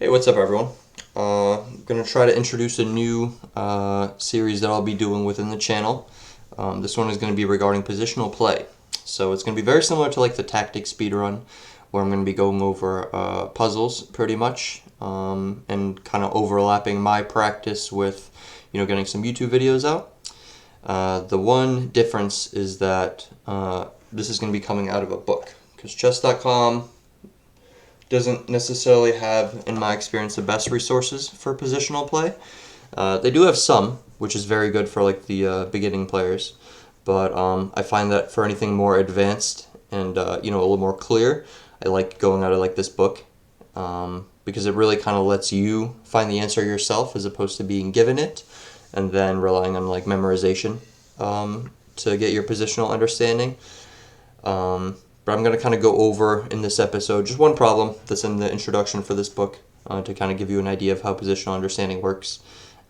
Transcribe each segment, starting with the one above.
Hey, what's up, everyone? I'm going to try to introduce a new series that I'll be doing within the channel. This one is going to be regarding positional play. So it's going to be very similar to like the tactics speedrun, where I'm going to be going over puzzles pretty much, and kind of overlapping my practice with, getting some YouTube videos out. The one difference is that this is going to be coming out of a book, because chess.com doesn't necessarily have, in my experience, the best resources for positional play. They do have some, which is very good for like the beginning players, but I find that for anything more advanced and a little more clear, I like going out of like this book, because it really kind of lets you find the answer yourself as opposed to being given it and then relying on like memorization to get your positional understanding. But I'm going to kind of go over in this episode just one problem that's in the introduction for this book to kind of give you an idea of how positional understanding works.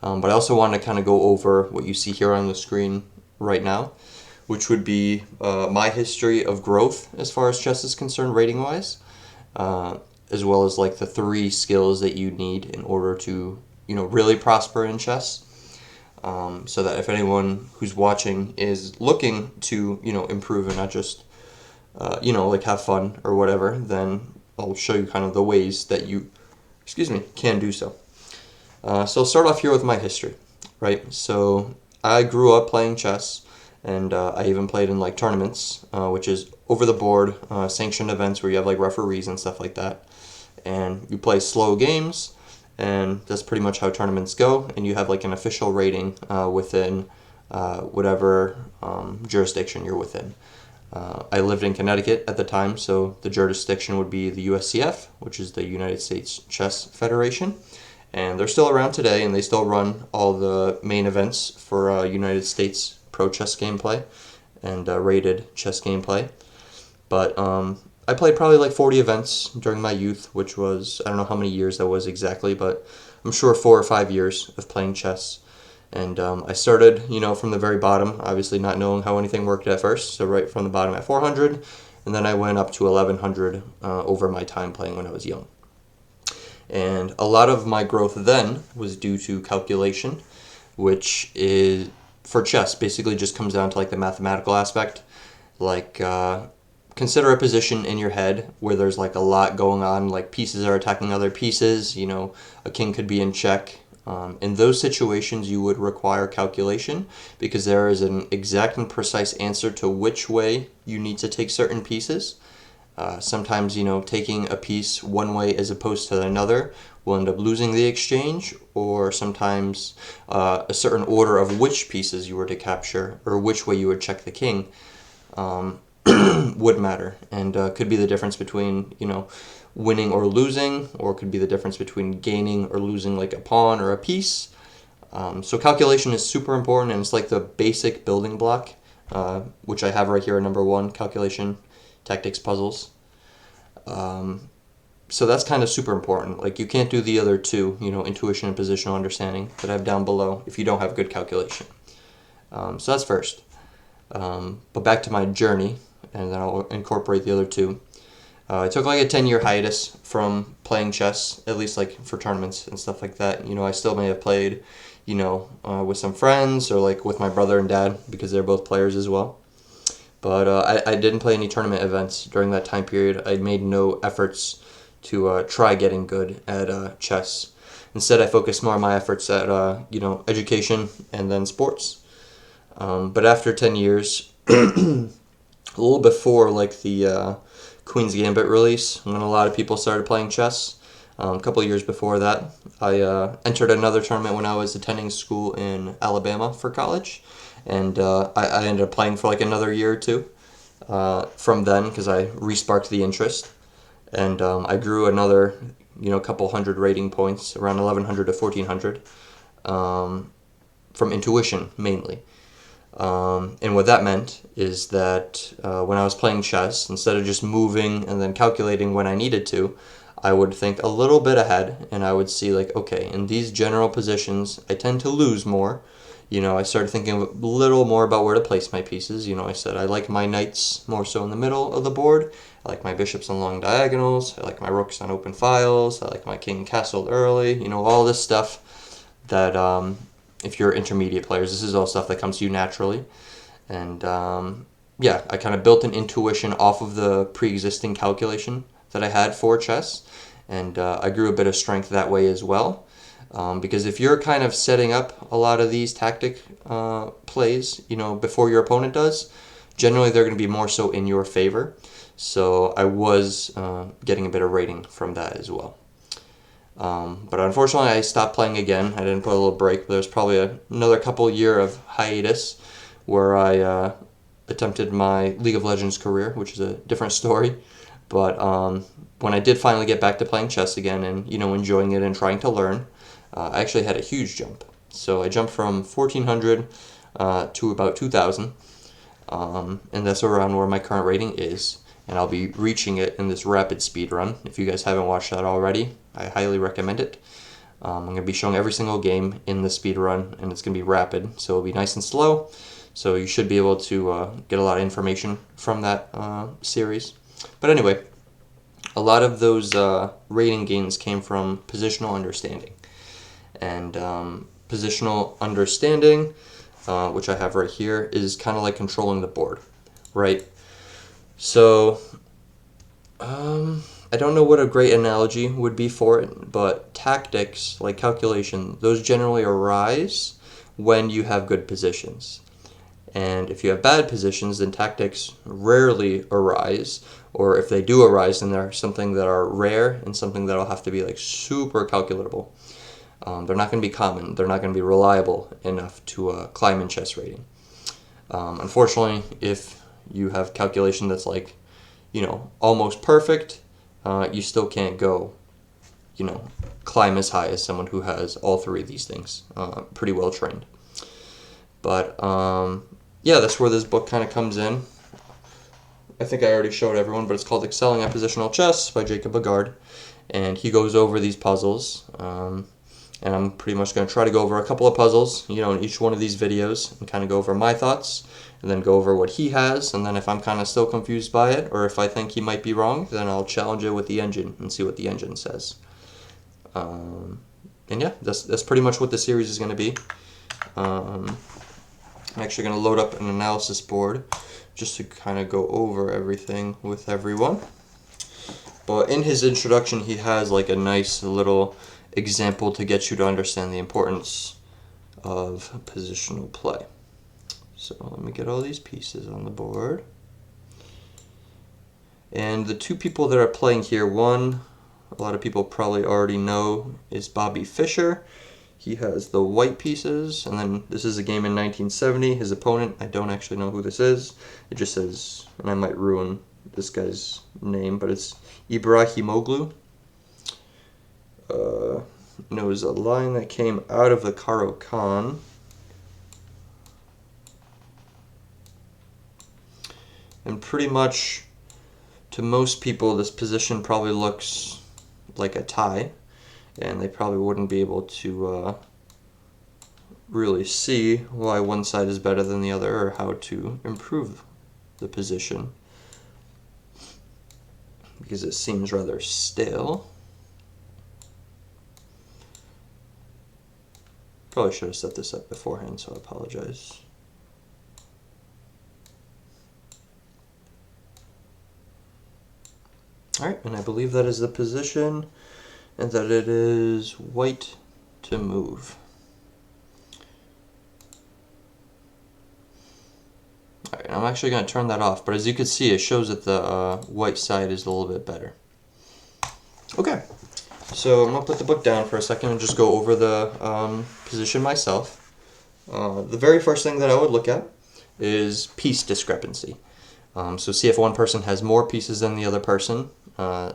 But I also want to kind of go over what you see here on the screen right now, which would be my history of growth as far as chess is concerned, rating-wise, as well as like the 3 skills that you need in order to, really prosper in chess. So that if anyone who's watching is looking to, improve and not just like have fun or whatever, then I'll show you kind of the ways that you, can do so. So I'll start off here with my history, right? So I grew up playing chess, and I even played in like tournaments, which is over the board sanctioned events where you have like referees and stuff like that, and you play slow games, and that's pretty much how tournaments go, and you have like an official rating within whatever jurisdiction you're within. I lived in Connecticut at the time, so the jurisdiction would be the USCF, which is the United States Chess Federation, and they're still around today, and they still run all the main events for United States pro chess gameplay and rated chess gameplay. But I played probably like 40 events during my youth, which was, I don't know how many years that was exactly, but I'm sure 4 or 5 years of playing chess. And I started, from the very bottom, obviously not knowing how anything worked at first, so right from the bottom at 400, and then I went up to 1100 over my time playing when I was young. And a lot of my growth then was due to calculation, which is, for chess, basically just comes down to like the mathematical aspect. Like, consider a position in your head where there's like a lot going on, like pieces are attacking other pieces, a king could be in check. In those situations, you would require calculation because there is an exact and precise answer to which way you need to take certain pieces. Sometimes, taking a piece one way as opposed to another will end up losing the exchange, or sometimes a certain order of which pieces you were to capture or which way you would check the king would matter, and could be the difference between, winning or losing, or could be the difference between gaining or losing like a pawn or a piece. So calculation is super important, and it's like the basic building block, which I have right here at number 1, calculation, tactics, puzzles. So that's kind of super important. Like, you can't do the other 2, intuition and positional understanding that I have down below if you don't have good calculation. So that's first. But back to my journey, and then I'll incorporate the other 2. I took like a 10-year hiatus from playing chess, at least like for tournaments and stuff like that. I still may have played, with some friends or like with my brother and dad because they're both players as well. But I didn't play any tournament events during that time period. I made no efforts to try getting good at chess. Instead, I focused more on my efforts at, education and then sports. But after 10 years, a little before like the Queen's Gambit release, when a lot of people started playing chess. A couple of years before that, I entered another tournament when I was attending school in Alabama for college, and I ended up playing for like another year or 2 from then, because I re-sparked the interest, and I grew another, couple hundred rating points, around 1100 to 1400, from intuition mainly. And what that meant is that when I was playing chess, instead of just moving and then calculating when I needed to, I would think a little bit ahead, and I would see like, okay, in these general positions, I tend to lose more. I started thinking a little more about where to place my pieces. I said I like my knights more so in the middle of the board, I like my bishops on long diagonals. I like my rooks on open files. I like my king castled early. You know, all this stuff that if you're intermediate players, this is all stuff that comes to you naturally. And yeah, I kind of built an intuition off of the pre-existing calculation that I had for chess. And I grew a bit of strength that way as well. Because if you're kind of setting up a lot of these tactic plays, you know, before your opponent does, generally they're going to be more so in your favor. So I was getting a bit of rating from that as well. But unfortunately, I stopped playing again. I didn't put a little break, but there's probably another couple year of hiatus where I attempted my League of Legends career, which is a different story. But when I did finally get back to playing chess again and, you know, enjoying it and trying to learn, I actually had a huge jump. So I jumped from 1400 to about 2000, and that's around where my current rating is. And I'll be reaching it in this rapid speed run. If you guys haven't watched that already, I highly recommend it. I'm going to be showing every single game in the speed run, and it's going to be rapid, so it'll be nice and slow. So you should be able to get a lot of information from that series. But anyway, a lot of those rating gains came from positional understanding. And positional understanding, which I have right here, is kind of like controlling the board, right? So, I don't know what a great analogy would be for it, but tactics, like calculation, those generally arise when you have good positions. And if you have bad positions, then tactics rarely arise, or if they do arise, then they're something that are rare and something that'll have to be like super calculatable. They're not going to be common. They're not going to be reliable enough to climb in chess rating. Unfortunately, if you have calculation that's like, you know, almost perfect, you still can't go, you know, climb as high as someone who has all three of these things, pretty well trained. But yeah, that's where this book kind of comes in. I think I already showed everyone, but it's called Excelling at Positional Chess by Jacob Lagarde, and he goes over these puzzles. And I'm pretty much going to try to go over a couple of puzzles, you know, in each one of these videos and kind of go over my thoughts and then go over what he has. And then if I'm kind of still confused by it or if I think he might be wrong, then I'll challenge it with the engine and see what the engine says. And yeah, that's pretty much what the series is going to be. I'm actually going to load up an analysis board just to kind of go over everything with everyone. But in his introduction, he has like a nice little example to get you to understand the importance of positional play. So let me get all these pieces on the board. And the two people that are playing here, one a lot of people probably already know is Bobby Fischer. He has the white pieces, and then this is a game in 1970. His opponent, I don't actually know who this is. It just says, and I might ruin this guy's name, but it's Ibrahimoglu. It was a line that came out of the Karo Khan. And pretty much, to most people, this position probably looks like a tie, and they probably wouldn't be able to really see why one side is better than the other or how to improve the position, because it seems rather stale. Probably should have set this up beforehand, so I apologize. Alright, and I believe that is the position, and that it is white to move. Alright, I'm actually going to turn that off, but as you can see, it shows that the white side is a little bit better. Okay, so I'm going to put the book down for a second and just go over the position myself. The very first thing that I would look at is piece discrepancy. So see if one person has more pieces than the other person.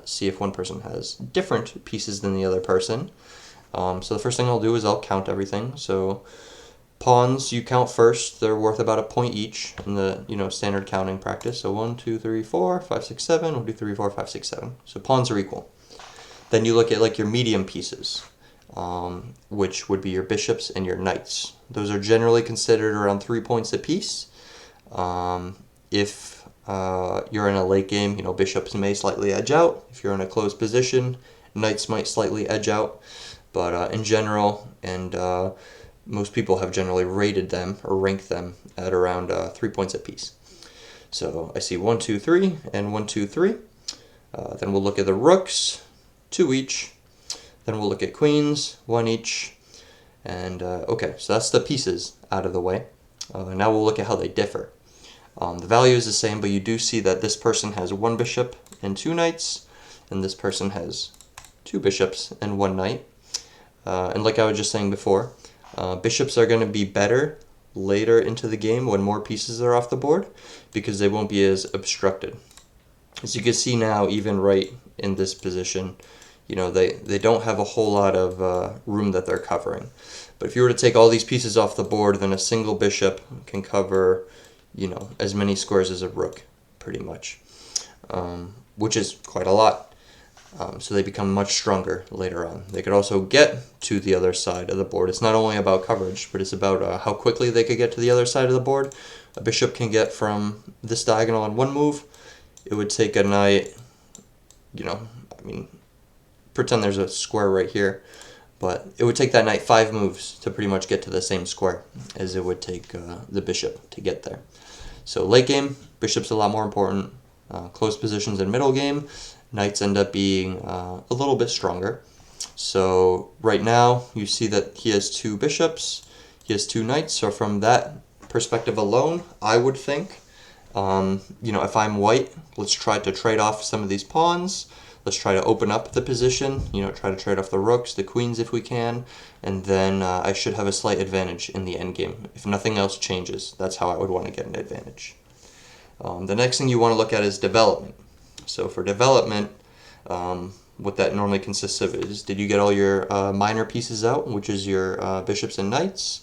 See if one person has different pieces than the other person. So the first thing I'll do is I'll count everything. So pawns you count first. They're worth about a point each in the standard counting practice. So 1, 2, 3, 4, 5, 6, 7. 1, 2, 3, 4, 5, 6, 7. So pawns are equal. Then you look at like your medium pieces, which would be your bishops and your knights. Those are generally considered around 3 points apiece. If you're in a late game, bishops may slightly edge out. If you're in a closed position, knights might slightly edge out. But in general, and most people have generally rated them or ranked them at around 3 points apiece. So I see 1, 2, 3, and 1, 2, 3. Then we'll look at the rooks, 2 each. Then we'll look at queens, 1 each. And okay, so that's the pieces out of the way. Now we'll look at how they differ. The value is the same, but you do see that this person has 1 bishop and 2 knights, and this person has 2 bishops and 1 knight. And like I was just saying before, bishops are going to be better later into the game when more pieces are off the board because they won't be as obstructed. As you can see now, even right in this position, they don't have a whole lot of room that they're covering. But if you were to take all these pieces off the board, then a single bishop can cover, as many squares as a rook, pretty much, which is quite a lot. So they become much stronger later on. They could also get to the other side of the board. It's not only about coverage, but it's about how quickly they could get to the other side of the board. A bishop can get from this diagonal on 1 move. It would take a knight, pretend there's a square right here, but it would take that knight 5 moves to pretty much get to the same square as it would take the bishop to get there. So late game, bishop's a lot more important. Closed positions in middle game, knights end up being a little bit stronger. So right now, you see that he has 2 bishops, he has 2 knights, so from that perspective alone, I would think, if I'm white, let's try to trade off some of these pawns, let's try to open up the position, try to trade off the rooks, the queens if we can, and then I should have a slight advantage in the endgame. If nothing else changes, that's how I would want to get an advantage. The next thing you want to look at is development. So for development, what that normally consists of is, did you get all your minor pieces out, which is your bishops and knights?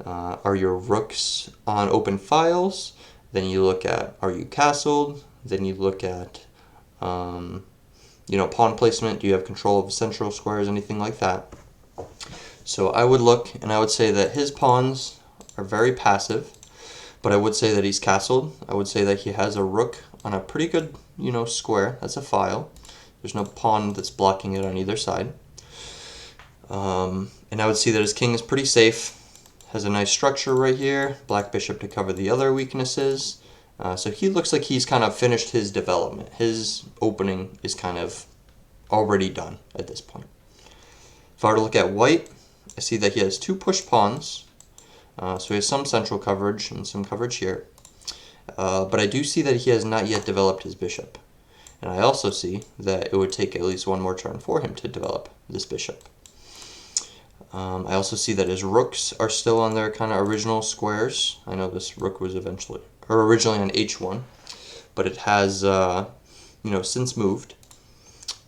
Are your rooks on open files? Then you look at, are you castled? Then you look at, pawn placement. Do you have control of central squares, anything like that? So I would look, and I would say that his pawns are very passive, but I would say that he's castled. I would say that he has a rook on a pretty good, square. That's a file. There's no pawn that's blocking it on either side. And I would see that his king is pretty safe. Has a nice structure right here. Black bishop to cover the other weaknesses. So he looks like he's kind of finished his development. His opening is kind of already done at this point. If I were to look at white, I see that he has 2 push pawns. So he has some central coverage and some coverage here. But I do see that he has not yet developed his bishop. And I also see that it would take at least 1 more turn for him to develop this bishop. I also see that his rooks are still on their kind of original squares. I know this rook was originally on h1, but it has, since moved.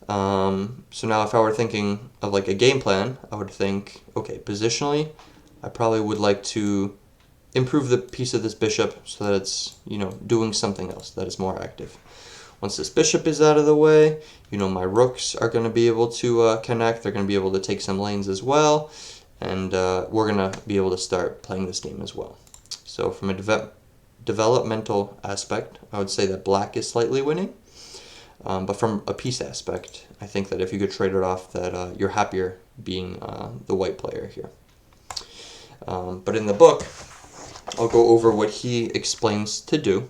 So now if I were thinking of like a game plan, I would think, okay, positionally, I probably would like to improve the piece of this bishop so that it's, doing something else that is more active. Once this bishop is out of the way, my rooks are going to be able to connect. They're going to be able to take some lanes as well. And we're going to be able to start playing this game as well. So from a developmental aspect, I would say that black is slightly winning. But from a piece aspect, I think that if you could trade it off, that you're happier being the white player here. But in the book, I'll go over what he explains to do.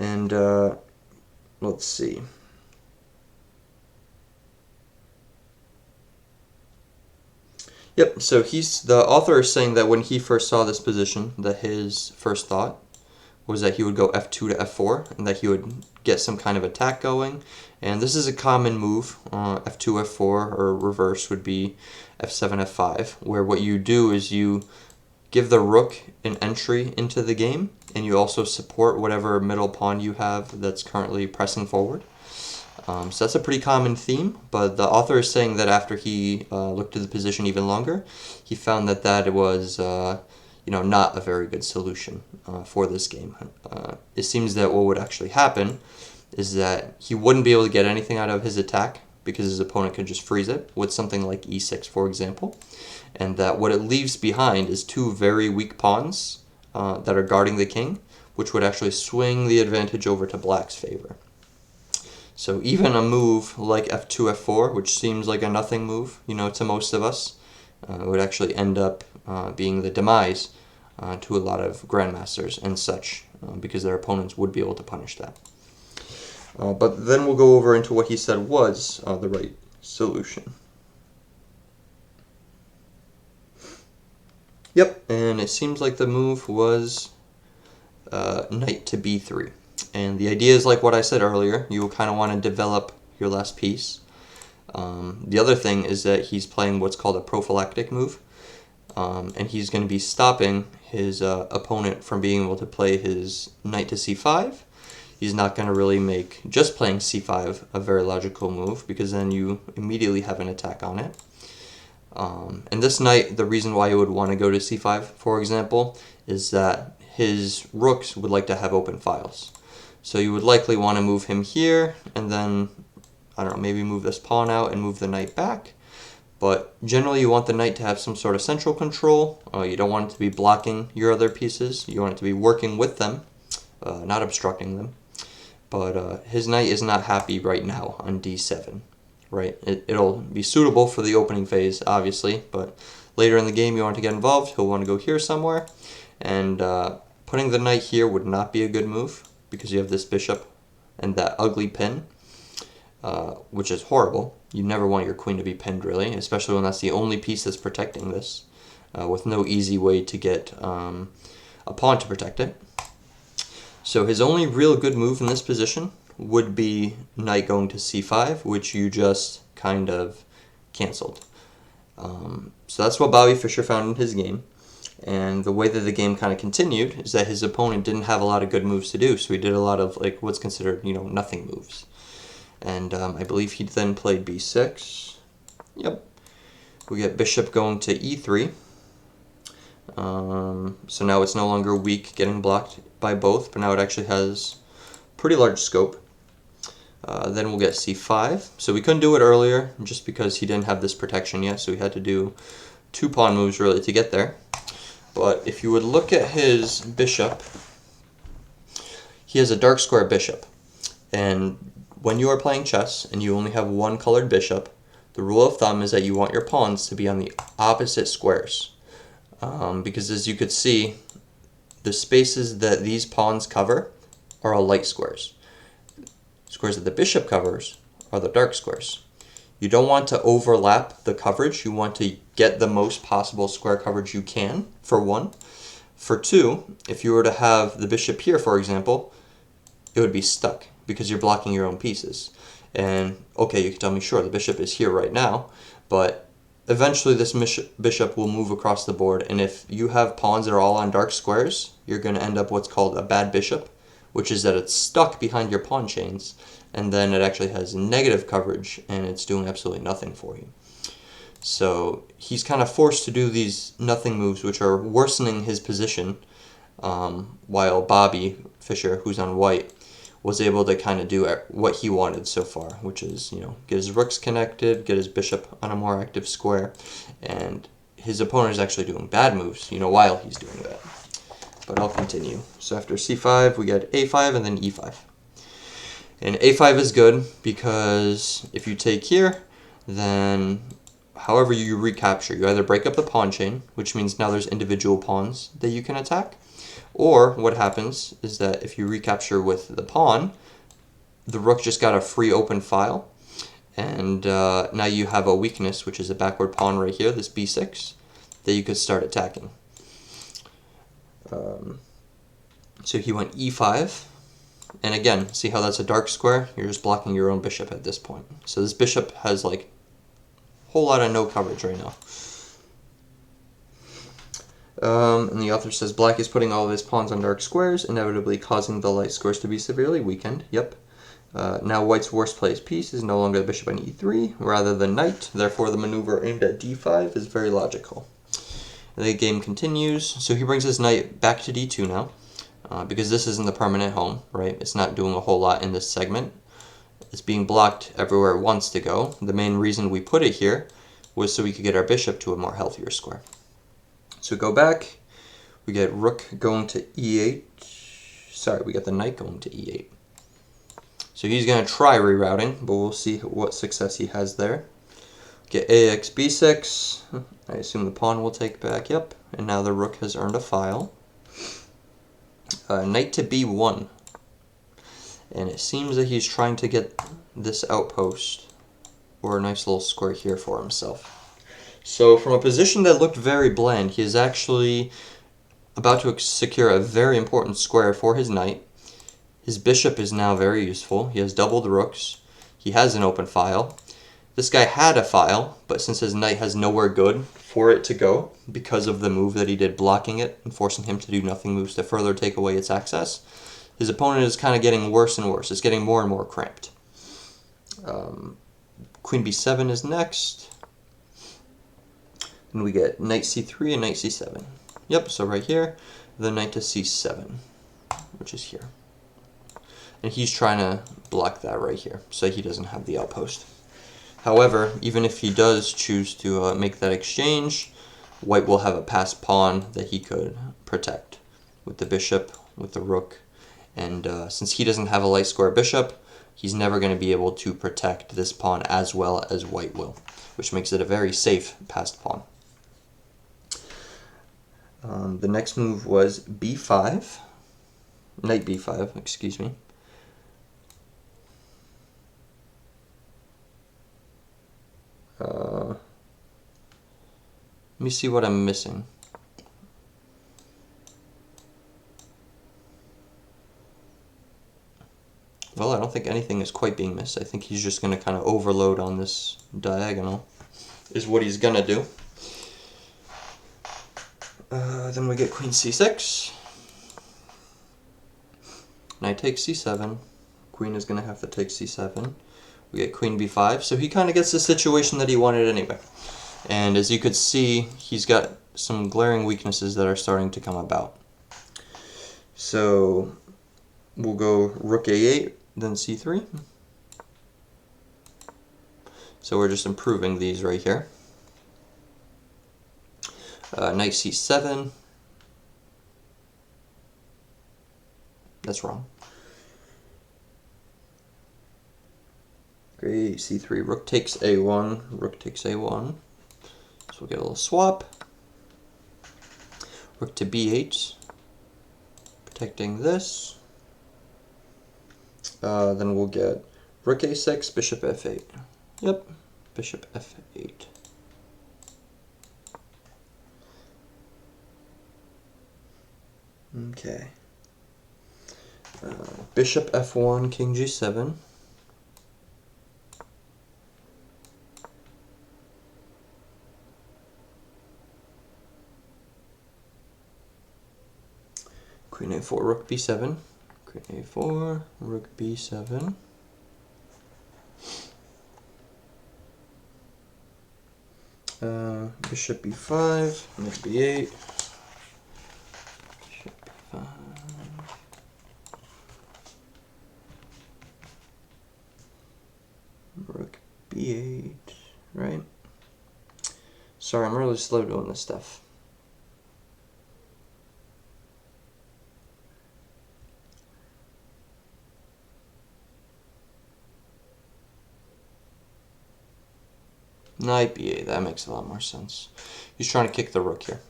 And let's see. Yep, so the author is saying that when he first saw this position, that his first thought was that he would go f2 to f4, and that he would get some kind of attack going. And this is a common move. F2, f4, or reverse would be f7, f5, where what you do is you give the rook an entry into the game, and you also support whatever middle pawn you have that's currently pressing forward. So that's a pretty common theme, but the author is saying that after he looked at the position even longer, he found that that was not a very good solution for this game. It seems that what would actually happen is that he wouldn't be able to get anything out of his attack because his opponent could just freeze it with something like e6, for example, and that what it leaves behind is 2 very weak pawns that are guarding the king, which would actually swing the advantage over to black's favor. So even a move like f2, f4, which seems like a nothing move, to most of us, would actually end up being the demise to a lot of grandmasters and such, because their opponents would be able to punish that. But then we'll go over into what he said was the right solution. Yep, and it seems like the move was knight to b3. And the idea is like what I said earlier, you will kind of want to develop your last piece. The other thing is that he's playing what's called a prophylactic move, and he's going to be stopping his opponent from being able to play his knight to c5. He's not going to really make just playing c5 a very logical move, because then you immediately have an attack on it. And this knight, the reason why you would want to go to c5, for example, is that his rooks would like to have open files. So you would likely want to move him here, and then, I don't know, maybe move this pawn out and move the knight back. But generally you want the knight to have some sort of central control. You don't want it to be blocking your other pieces. You want it to be working with them, not obstructing them. But his knight is not happy right now on d7. Right? It'll be suitable for the opening phase, obviously, but later in the game you want to get involved, he'll want to go here somewhere, and putting the knight here would not be a good move, because you have this bishop and that ugly pin, which is horrible. You never want your queen to be pinned, really, especially when that's the only piece that's protecting this, with no easy way to get a pawn to protect it. So his only real good move in this position would be knight going to c5, which you just kind of canceled. So that's what Bobby Fischer found in his game. And the way that the game kind of continued is that his opponent didn't have a lot of good moves to do, so he did a lot of like what's considered, nothing moves. And I believe he then played b6. Yep. We get bishop going to e3. So now it's no longer weak, getting blocked by both, but now it actually has pretty large scope. Then we'll get c5. So we couldn't do it earlier just because he didn't have this protection yet, so we had to do 2 pawn moves really to get there. But if you would look at his bishop, he has a dark square bishop. And when you are playing chess and you only have one colored bishop, the rule of thumb is that you want your pawns to be on the opposite squares. Because as you could see, the spaces that these pawns cover are all light squares. Squares that the bishop covers are the dark squares. You don't want to overlap the coverage. You want to get the most possible square coverage you can, for one. For two, if you were to have the bishop here, for example, it would be stuck because you're blocking your own pieces. And okay, you can tell me, sure, the bishop is here right now, but eventually this bishop will move across the board, and if you have pawns that are all on dark squares, you're going to end up what's called a bad bishop, which is that it's stuck behind your pawn chains, and then it actually has negative coverage, and it's doing absolutely nothing for you. So he's kind of forced to do these nothing moves, which are worsening his position, while Bobby Fischer, who's on white, was able to kind of do what he wanted so far, which is, get his rooks connected, get his bishop on a more active square, and his opponent is actually doing bad moves, while he's doing that. But I'll continue. So after c5, we get a5 and then e5. And a5 is good because if you take here, then however you recapture, you either break up the pawn chain, which means now there's individual pawns that you can attack, or what happens is that if you recapture with the pawn, the rook just got a free open file, and now you have a weakness, which is a backward pawn right here, this b6, that you could start attacking. So he went e5, and again, see how that's a dark square? You're just blocking your own bishop at this point. So this bishop has like a whole lot of no coverage right now. And the author says black is putting all of his pawns on dark squares, inevitably causing the light squares to be severely weakened. Yep. Now white's worst placed piece is no longer the bishop on e3, rather than knight. Therefore, the maneuver aimed at d5 is very logical. The game continues. So he brings his knight back to d2 now, because this isn't the permanent home, right? It's not doing a whole lot in this segment. It's being blocked everywhere it wants to go. The main reason we put it here was so we could get our bishop to a more healthier square. So go back, we get rook going to e8, sorry, we got the knight going to e8. So he's going to try rerouting, but we'll see what success he has there. Get ax b6. I assume the pawn will take back, yep. And now the rook has earned a file. Knight to b1. And it seems that he's trying to get this outpost, or a nice little square here for himself. So from a position that looked very bland, he is actually about to secure a very important square for his knight. His bishop is now very useful. He has doubled rooks. He has an open file. This guy had a file, but since his knight has nowhere good for it to go, because of the move that he did blocking it and forcing him to do nothing moves to further take away its access, his opponent is kind of getting worse and worse. It's getting more and more cramped. Queen b7 is next. And we get knight c3 and knight c7. Yep, so right here, the knight to c7, which is here. And he's trying to block that right here, so he doesn't have the outpost. However, even if he does choose to make that exchange, white will have a passed pawn that he could protect with the bishop, with the rook, and since he doesn't have a light square bishop, he's never going to be able to protect this pawn as well as white will, which makes it a very safe passed pawn. The next move was b5, knight b5, excuse me. Let me see what I'm missing. Well, I don't think anything is quite being missed. I think he's just going to kind of overload on this diagonal, is what he's going to do. Then we get queen c6. Knight takes c7. Queen is going to have to take c7. We get queen b5. So he kind of gets the situation that he wanted anyway. And as you could see, he's got some glaring weaknesses that are starting to come about. So we'll go rook a8, then c3. So we're just improving these right here. Knight c7. That's wrong. Great, c3, rook takes a1, rook takes a1. So we'll get a little swap. Rook to b8, protecting this. Then we'll get rook a6, bishop f8. Yep, bishop f8. Okay. Bishop f1, king g7. Queen a4, rook b7. Queen a4, rook b7. Bishop b5, knight b8. Bishop b5. Rook b8, right? Sorry, I'm really slow doing this stuff. Knight b8, that makes a lot more sense. He's trying to kick the rook here.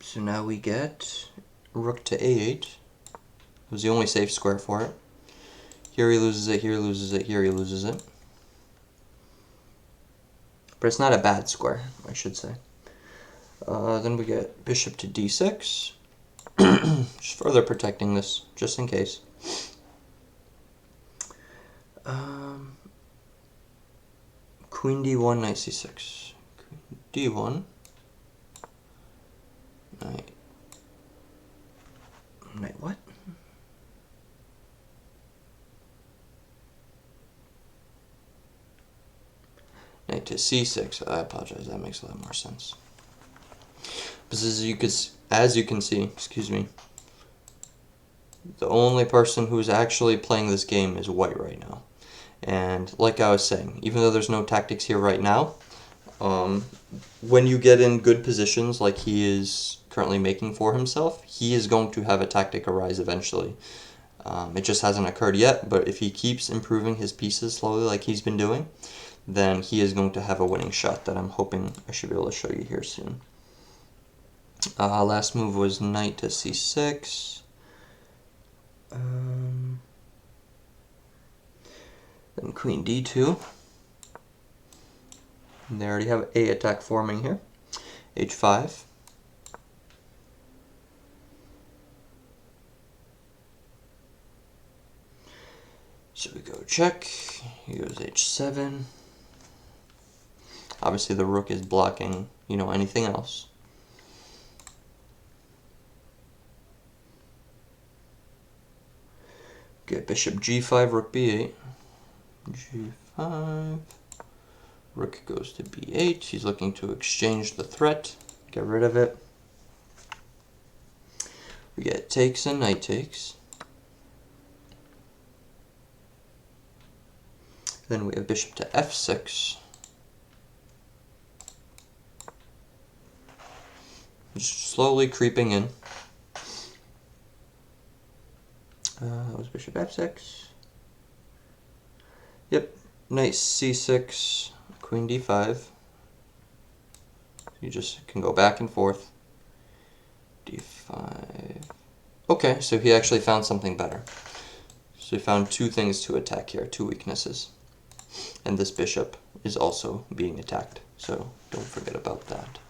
So now we get rook to a8. It was the only safe square for it. Here he loses it, here he loses it, here he loses it. But it's not a bad square, I should say. Then we get bishop to d6. Just further protecting this, just in case. Queen d1, knight c6. Queen d1. Knight what? Knight to c6. I apologize. That makes a lot more sense. But as you can see, excuse me, the only person who's actually playing this game is white right now. And like I was saying, even though there's no tactics here right now, when you get in good positions like he is currently making for himself, he is going to have a tactic arise eventually. It just hasn't occurred yet, but if he keeps improving his pieces slowly like he's been doing, then he is going to have a winning shot that I'm hoping I should be able to show you here soon. Last move was knight to c6. Then queen d2. And they already have a attack forming here. h5. So we go check. He goes h7. Obviously the rook is blocking, anything else. Get bishop g5, rook b8. g5. Rook goes to b8. He's looking to exchange the threat, get rid of it. We get takes and knight takes. Then we have bishop to f6. Just slowly creeping in. That was bishop f6. Yep, knight c6, queen d5. You just can go back and forth. d5. Okay, so he actually found something better. So he found two things to attack here, two weaknesses. And this bishop is also being attacked, so don't forget about that.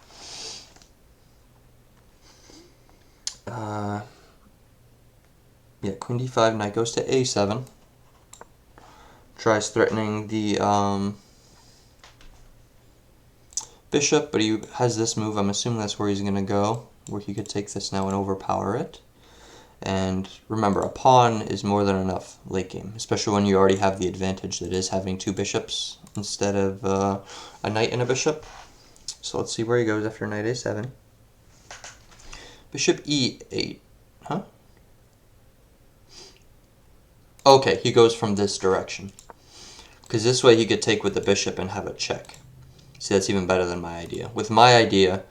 Yeah, queen d5, knight goes to a7. Tries threatening the bishop, but he has this move. I'm assuming that's where he's going to go, where he could take this now and overpower it. And remember, a pawn is more than enough late game, especially when you already have the advantage that is having two bishops instead of a knight and a bishop. So let's see where he goes after knight a7. Bishop e8. Huh? Okay, he goes from this direction. Because this way he could take with the bishop and have a check. See, that's even better than my idea. With my idea,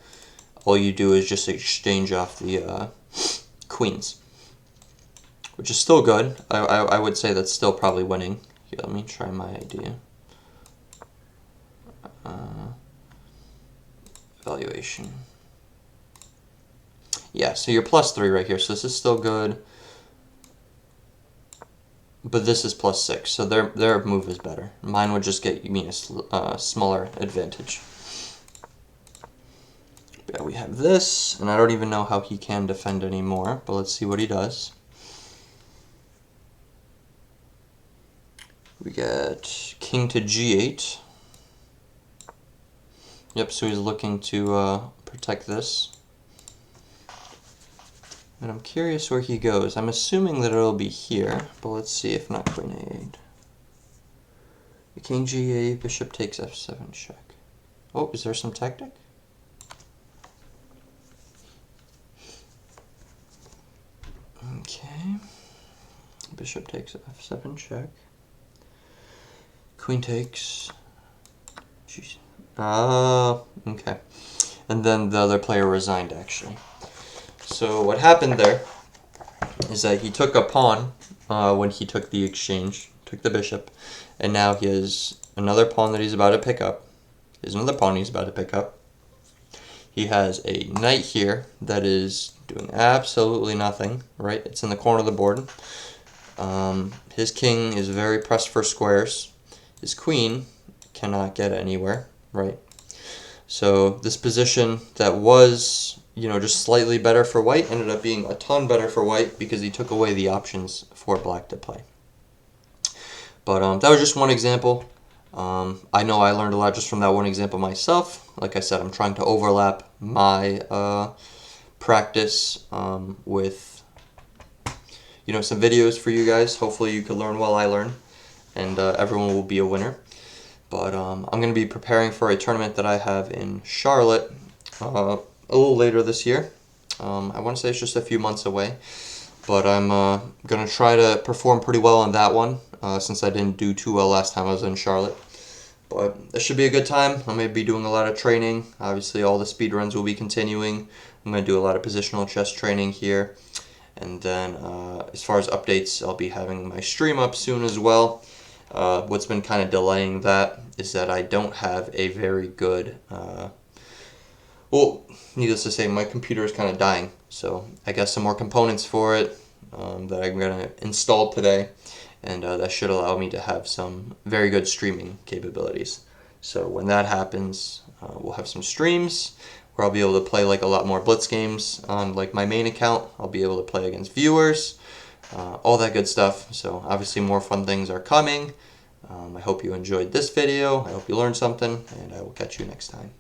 all you do is just exchange off the queens. Which is still good. I would say that's still probably winning. Here, let me try my idea. Evaluation. Yeah, so you're +3 right here, so this is still good. But this is +6, so their move is better. Mine would just get me a smaller advantage. Yeah, we have this, and I don't even know how he can defend anymore, but let's see what he does. We get king to g8. Yep, so he's looking to protect this. And I'm curious where he goes. I'm assuming that it'll be here, but let's see if not queen a8. King g8, bishop takes f7 check. Oh, is there some tactic? Okay. Bishop takes f7 check. Queen takes. Jeez. Okay. And then the other player resigned, actually. So what happened there is that he took a pawn when he took the exchange, took the bishop, and now he has another pawn that he's about to pick up. There's another pawn he's about to pick up. He has a knight here that is doing absolutely nothing, right? It's in the corner of the board. His king is very pressed for squares. His queen cannot get anywhere, right? So this position that was, just slightly better for white ended up being a ton better for white because he took away the options for black to play. But that was just one example. I know I learned a lot just from that one example myself. Like I said, I'm trying to overlap my practice with some videos for you guys. Hopefully you can learn while I learn, and everyone will be a winner. But I'm going to be preparing for a tournament that I have in Charlotte a little later this year. I want to say it's just a few months away. But I'm going to try to perform pretty well on that one since I didn't do too well last time I was in Charlotte. But it should be a good time. I'm going to be doing a lot of training. Obviously, all the speed runs will be continuing. I'm going to do a lot of positional chess training here. And then as far as updates, I'll be having my stream up soon as well. What's been kind of delaying that is that I don't have a very good, well, needless to say, my computer is kind of dying. So I got some more components for it that I'm going to install today. And that should allow me to have some very good streaming capabilities. So when that happens, we'll have some streams where I'll be able to play like a lot more Blitz games on like my main account. I'll be able to play against viewers, all that good stuff. So obviously more fun things are coming. I hope you enjoyed this video. I hope you learned something, and I will catch you next time.